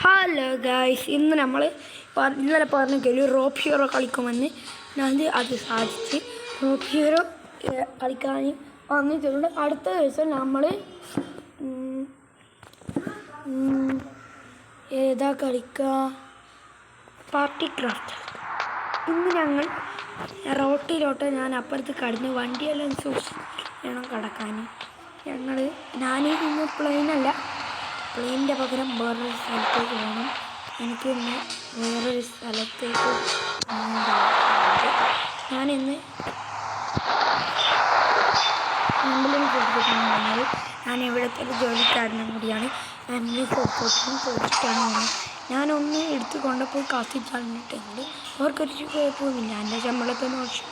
Hello guys, ഇന്ന് നമ്മൾ ഇന്നലെ പറഞ്ഞെങ്കിൽ റോപ്പ് ഹീറോ കളിക്കുമെന്ന് അത് സാധിച്ച് റോപ്പ് ഹീറോ കളിക്കാൻ വന്നിട്ടുണ്ട്. അടുത്ത ദിവസം നമ്മൾ ഏതാ കളിക്കുക? Party craft. ഇന്ന് ഞങ്ങൾ റോട്ടിലോട്ട് ഞാൻ അപ്പുറത്ത് കടന്ന് വണ്ടിയെല്ലാം സൂക്ഷിച്ച് വേണം കിടക്കാൻ. ഇന്ന് പ്ലെയിനല്ല, പ്ലെയിനിൻ്റെ പകരം വേറൊരു സ്ഥലത്തേക്ക് പോകണം. എനിക്ക് ഇന്ന് വേറൊരു സ്ഥലത്തേക്ക് ഞാനിന്ന് ആംബുലൻസ് എടുത്തിട്ടാണ് വന്നത്. ഞാൻ ഇവിടുത്തെ ഒരു ജോലിക്കാരനും കൂടിയാണ്. ഞാൻ ഇന്ന് ഫോട്ടോസും ചോദിച്ചിട്ടാണ് വന്നത്. ഞാനൊന്ന് എടുത്ത് കൊണ്ടുപോയി കാത്തിച്ചാലിട്ടുണ്ട്. അവർക്കൊരു കുഴപ്പമില്ല. എൻ്റെ ശമ്പളത്തിന് വർഷം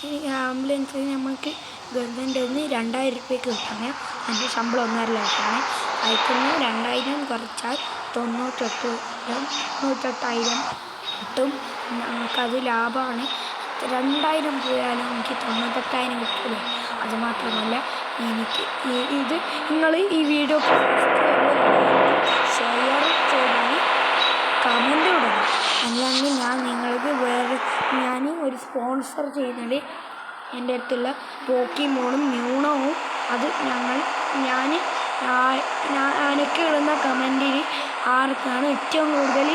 ഈ ആംബുലൻസ് നമുക്ക് ഗവൺമെൻറ് 2000 രൂപയ്ക്ക് കിട്ടണേ. എൻ്റെ ശമ്പളം 1.5 ലക്ഷമാണ്. അയക്കുന്ന 2000 കുറച്ചാൽ 98,000 കിട്ടും. നമുക്കത് ലാഭമാണ്. 2000 പോയാലും എനിക്ക് 98,000 കിട്ടില്ല. അതുമാത്രമല്ല, എനിക്ക് നിങ്ങൾ ഈ വീഡിയോ ഷെയർ ചെയ്താൽ കമൻ്റ് ഇടണം. അല്ലെങ്കിൽ ഞാൻ ഒരു സ്പോൺസർ ചെയ്യുന്നത് എൻ്റെ അടുത്തുള്ള പോക്കിമോണും മ്യൂണവും അത് എനിക്ക് ഇടുന്ന കമൻറ്റിൽ ആർക്കാണ് ഏറ്റവും കൂടുതൽ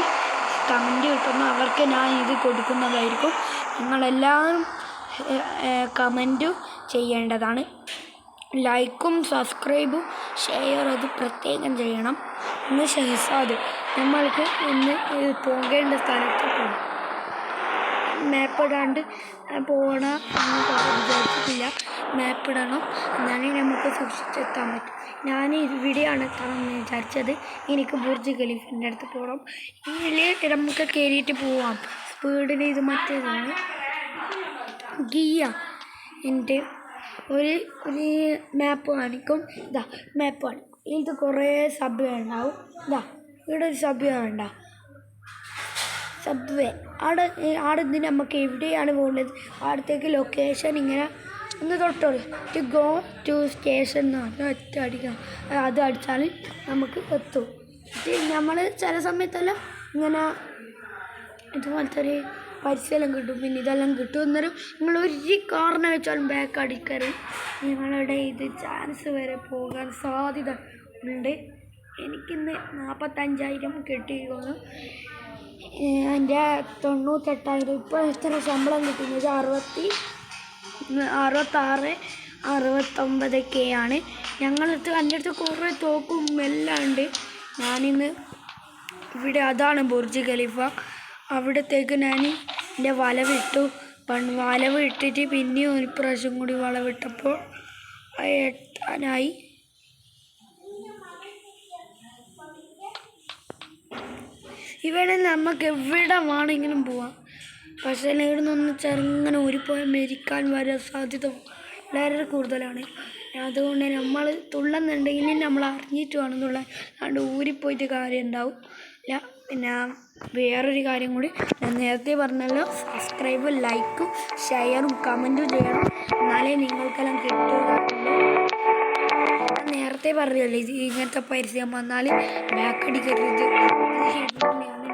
കമൻറ്റ് കിട്ടുന്നത് അവർക്ക് ഞാൻ ഇത് കൊടുക്കുന്നതായിരിക്കും. നിങ്ങളെല്ലാവരും കമൻറ്റും ചെയ്യേണ്ടതാണ്. ലൈക്കും സബ്സ്ക്രൈബും ഷെയർ അത് പ്രത്യേകം ചെയ്യണം. ഇന്ന് ഷെഹസാദ് നമ്മൾക്ക് ഇന്ന് പോകേണ്ട സ്ഥലത്ത് പോകും. മാപ്പ് ഇടാണ്ട് പോകണം എന്ന് വിചാരിച്ചിട്ടില്ല. മാപ്പ് ഇടണം, എന്നാലേ നമുക്ക് സൂക്ഷിച്ചെത്താൻ പറ്റും. ഞാൻ ഇവിടെയാണ് എത്തണമെന്ന് വിചാരിച്ചത്. എനിക്ക് ബുർജ് ഖലീഫിൻ്റെ അടുത്ത് പോകണം. ഇതിൽ നമുക്ക് കയറിയിട്ട് പോവാം. സ്പീഡിന് ഇത് മറ്റേതാണ് ഗിയ. എൻ്റെ ഒരു മാപ്പ് കാണിക്കും. മാപ്പ് കാണിക്കും. ഇത് കുറേ സബ്വേ ഉണ്ടാവും. ഇവിടെ ഒരു സബ്വേ വേണ്ട, സബ്വേ അവിടെ നിന്ന് നമുക്ക് എവിടെയാണ് പോകേണ്ടത് അവിടത്തേക്ക് ലൊക്കേഷൻ ഇങ്ങനെ ഒന്ന് തൊട്ടോളൂ. ടു ഗോ ടു സ്റ്റേഷൻ എന്ന് പറഞ്ഞാൽ ഒറ്റ അടിക്കണം. അത് അടിച്ചാൽ നമുക്ക് എത്തും. നമ്മൾ ചില സമയത്തെല്ലാം ഇങ്ങനെ ഇതുപോലത്തെ ഒരു പരിസരം കിട്ടും. പിന്നെ ഇതെല്ലാം കിട്ടും. അന്നേരം നിങ്ങൾ ഒരു കാറിനെ വെച്ചാലും ബാക്ക് അടിക്കരുത്. നിങ്ങളുടെ ഇത് ചാൻസ് വരെ പോകാൻ സാധ്യത ഉണ്ട്. എനിക്കിന്ന് 45,000 കിട്ടിയിരുന്നു. എൻ്റെ 98,000 ഇപ്പോൾ എത്ര ശമ്പളം കിട്ടുന്നത്? 66-69K. എൻ്റെ അടുത്ത് കുറേ തോക്കും എല്ലാം ഉണ്ട്. ഞാനിന്ന് ഇവിടെ അതാണ് ബുർജ് ഖലീഫ. അവിടത്തേക്ക് ഞാൻ എൻ്റെ വളവിട്ടു. ഇട്ടിട്ട് പിന്നെയും ഒരു പ്രാവശ്യം കൂടി വളവിട്ടപ്പോൾ എത്താനായി. ഇവിടെ നമുക്ക് എവിടെ വേണമെങ്കിലും പോവാം. പക്ഷേ ഇവിടെ നിന്ന് ചെറുങ്ങനെ ഊരിപ്പോയാൽ മരിക്കാൻ വരെ സാധ്യത വളരെ കൂടുതലാണ്. അതുകൊണ്ട് നമ്മൾ തുള്ളുന്നുണ്ടെങ്കിൽ നമ്മൾ അറിഞ്ഞിട്ട് വേണം തുള്ളാൻ. അതുകൊണ്ട് ഊരിപ്പോയിട്ട് കാര്യം ഉണ്ടാവും. പിന്നെ വേറൊരു കാര്യം കൂടി ഞാൻ നേരത്തെ പറഞ്ഞല്ലോ, സബ്സ്ക്രൈബും ലൈക്കും ഷെയറും കമൻറ്റും ചെയ്യണം. എന്നാലേ നിങ്ങൾക്കെല്ലാം കിട്ടുക. ഞാൻ നേരത്തെ പറഞ്ഞല്ലേ, ഇങ്ങനത്തെ പരസ്യം വന്നാൽ ബാക്കടിക്കരുത്.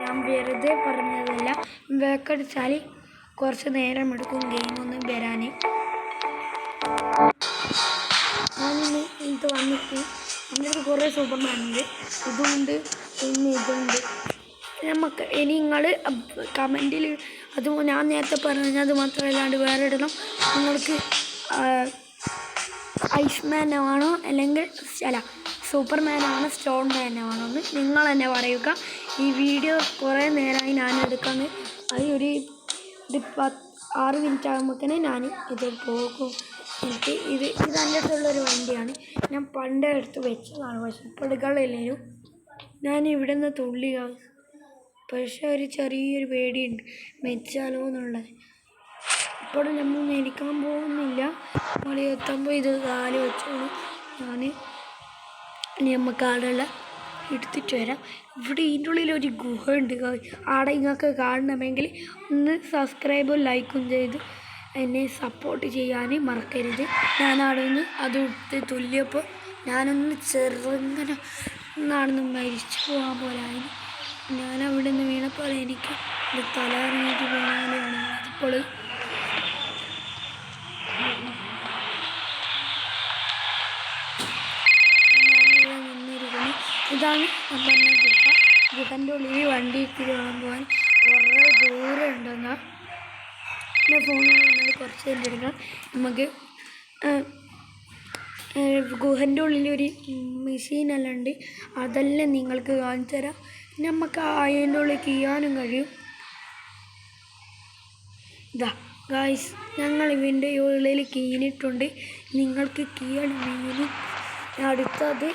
ഞാൻ വെറുതെ പറഞ്ഞതല്ല. ബാക്കടിച്ചാൽ കുറച്ച് നേരം എടുക്കും ഗെയിമൊന്നും വരാൻ. ഞാനിന്ന് ഇത് വന്നിട്ട് എൻ്റെ അടുത്ത് കുറേ സൂപ്പർമാൻ ഉണ്ട്. ഇതുണ്ട്, പിന്നെ ഇതുണ്ട്. നമുക്ക് ഇനി നിങ്ങൾ കമൻറ്റിൽ ഞാൻ നേരത്തെ പറഞ്ഞാൽ അത് മാത്രമല്ലാണ്ട് വേറെ ഇടണം. നിങ്ങൾക്ക് ഐസ്മാൻ ആണോ അല്ലെങ്കിൽ സൂപ്പർമാനാണോ സ്റ്റോൺ മാനാണോ എന്ന് നിങ്ങൾ തന്നെ പറയുക. ഈ വീഡിയോ കുറേ നേരമായി ഞാൻ എടുക്കുന്നത്. അത് ഒരു 6 മിനിറ്റ് ആകുമ്പോഴത്തേന് ഞാൻ ഇത് പോകും. എനിക്ക് എൻ്റെ അടുത്തുള്ളൊരു വണ്ടിയാണ്. ഞാൻ പണ്ടേ എടുത്ത് വെച്ചതാണ്. പക്ഷെ ഇപ്പോൾ എടുക്കാറില്ലേനും ഞാൻ ഇവിടെ നിന്ന് തുള്ളി. പക്ഷെ ഒരു ചെറിയൊരു പേടിയുണ്ട്, മെച്ചാലോ എന്നുള്ളത്. ഇപ്പോഴും നമ്മൾ മേടിക്കാൻ പോകുന്നില്ല. നമ്മൾ എത്തുമ്പോൾ ഇത് കാല് വെച്ചോളൂ. നമുക്ക് ആടെയുള്ള എടുത്തിട്ട് വരാം. ഇവിടെ ഇതിൻ്റെ ഉള്ളിലൊരു ഗുഹ ഉണ്ട്. ആടെ നിങ്ങൾക്ക് കാണണമെങ്കിൽ ഒന്ന് സബ്സ്ക്രൈബും ലൈക്കും ചെയ്ത് എന്നെ സപ്പോർട്ട് ചെയ്യാൻ മറക്കരുത്. ഞാൻ അവിടെ നിന്ന് അത് എടുത്ത് തുല്യപ്പോൾ ഞാനൊന്ന് ചെറുങ്ങനെ മരിച്ചു പോകാൻ പോലായി. ഞാൻ അവിടെ നിന്ന് വീണപ്പോൾ എനിക്ക് തല ഇറങ്ങിയിട്ട് വീണാലെയാണ് അതിപ്പോൾ ഞാനിവിടെ നിന്നിരിക്കുന്നു. ഇതാണ് ഞാൻ പറഞ്ഞ ഗുഹൻ്റെ ഉള്ളിൽ വണ്ടി ഇത്തിരി പോകാൻ കുറേ ദൂരം ഉണ്ടെന്നാൽ എൻ്റെ ഫോണിൽ വന്നാൽ കുറച്ച് കഴിഞ്ഞ് എടുക്കാം. നമുക്ക് ഗുഹൻ്റെ ഉള്ളിലൊരു മെഷീനെല്ലാം ഉണ്ട്, അതെല്ലാം നിങ്ങൾക്ക് കാണിച്ചു തരാം. നമുക്ക് അതിൻ്റെ ഉള്ളിൽ കീയാനും കഴിയും. ഇതാ ഗായ്സ്, ഞങ്ങൾ ഇവൻ്റെ ഉള്ളിൽ കീനിട്ടുണ്ട്. നിങ്ങൾക്ക് കീയാണ് മീൻ. അടുത്തത്